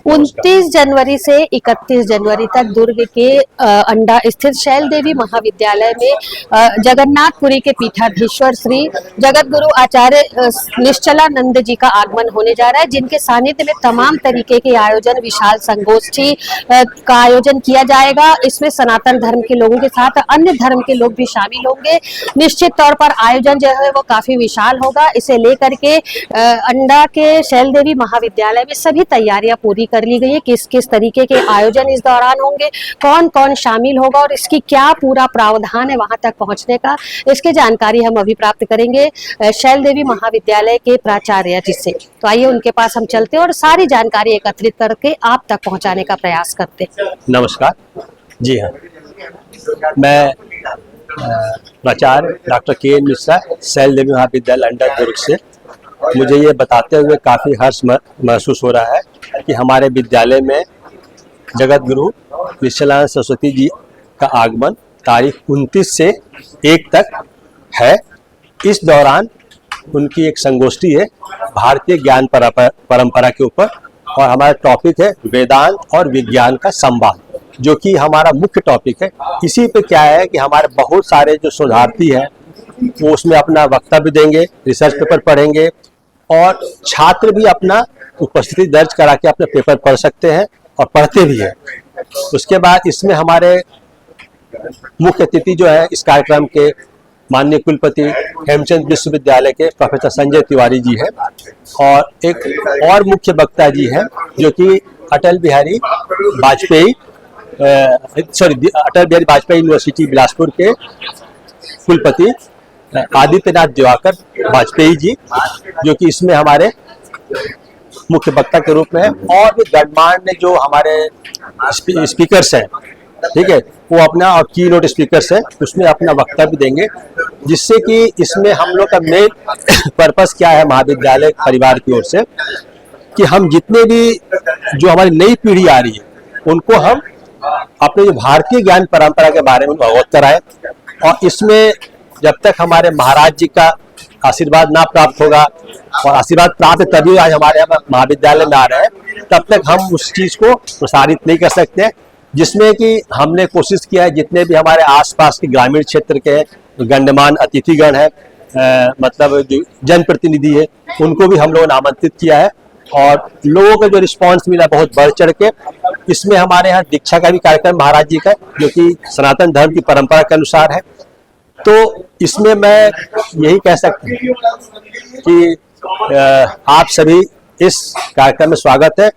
29 जनवरी से 31 जनवरी तक दुर्ग के अंडा स्थित शैल देवी महाविद्यालय में जगन्नाथपुरी के पीठाधीश्वर श्री जगत गुरु आचार्य निश्चलानंद जी का आगमन होने जा रहा है, जिनके सानिध्य में तमाम तरीके के आयोजन, विशाल संगोष्ठी का आयोजन किया जाएगा। इसमें सनातन धर्म के लोगों के साथ अन्य धर्म के लोग भी शामिल होंगे। निश्चित तौर पर आयोजन जो है वो काफी विशाल होगा। इसे लेकर के अंडा के शैल देवी महाविद्यालय में सभी तैयारियां पूरी कर ली गई है। किस किस तरीके के आयोजन इस दौरान होंगे, कौन कौन शामिल होगा और इसकी क्या पूरा प्रावधान है वहां तक पहुंचने का, इसकी जानकारी हम अभी प्राप्त करेंगे शैल देवी महाविद्यालय के प्राचार्य जी से। तो आइए उनके पास हम चलते हैं और सारी जानकारी एकत्रित करके आप तक पहुंचाने का प्रयास करते हैं। नमस्कार जी हाँ, मैं प्राचार्य डॉक्टर के मिश्रा, शैल देवी महाविद्यालय अंडा दुर्ग से। मुझे ये बताते हुए काफ़ी हर्ष महसूस हो रहा है कि हमारे विद्यालय में जगत गुरु निश्चलानंद सरस्वती जी का आगमन तारीख 29 से 1 तक है। इस दौरान उनकी एक संगोष्ठी है भारतीय ज्ञान परंपरा के ऊपर, और हमारा टॉपिक है वेदांत और विज्ञान का संवाद, जो कि हमारा मुख्य टॉपिक है। इसी पे क्या है कि हमारे बहुत सारे जो शोधार्थी हैं वो उसमें अपना वक्तव्य देंगे, रिसर्च पेपर पढ़ेंगे, और छात्र भी अपना उपस्थिति दर्ज करा के अपने पेपर पढ़ सकते हैं और पढ़ते भी हैं। उसके बाद इसमें हमारे मुख्य अतिथि जो है इस कार्यक्रम के माननीय कुलपति हेमचंद विश्वविद्यालय के प्रोफेसर संजय तिवारी जी हैं, और एक और मुख्य वक्ता जी हैं जो कि अटल बिहारी वाजपेयी यूनिवर्सिटी बिलासपुर के कुलपति आदित्यनाथ दिवाकर वाजपेयी जी, जो कि इसमें हमारे मुख्य वक्ता के रूप में है। और भी गणमान्य जो हमारे स्पीकर्स हैं, ठीक है, वो अपना और की नोट स्पीकर्स हैं, उसमें अपना वक्तव्य देंगे, जिससे कि इसमें हम लोग का मेन पर्पस क्या है महाविद्यालय परिवार की ओर से, कि हम जितने भी जो हमारी नई पीढ़ी आ रही है उनको हम अपने जो भारतीय ज्ञान परंपरा के बारे में अवगत कराएं। और इसमें जब तक हमारे महाराज जी का आशीर्वाद ना प्राप्त होगा, और आशीर्वाद प्राप्त तभी आज हमारे महाविद्यालय में आ रहे हैं, तब तक हम उस चीज को प्रसारित नहीं कर सकते। जिसमें कि हमने कोशिश किया है जितने भी हमारे आसपास के ग्रामीण क्षेत्र के गण्यमान्य अतिथिगण है, मतलब जो जनप्रतिनिधि है, उनको भी हम लोगों ने आमंत्रित किया है, और लोगों का जो रिस्पांस मिला बहुत बढ़ चढ़ के। इसमें हमारे यहाँ दीक्षा का भी कार्यक्रम महाराज जी का, जो कि सनातन धर्म की परंपरा के अनुसार है। तो इसमें मैं यही कह सकता हूँ कि आप सभी इस कार्यक्रम में स्वागत है,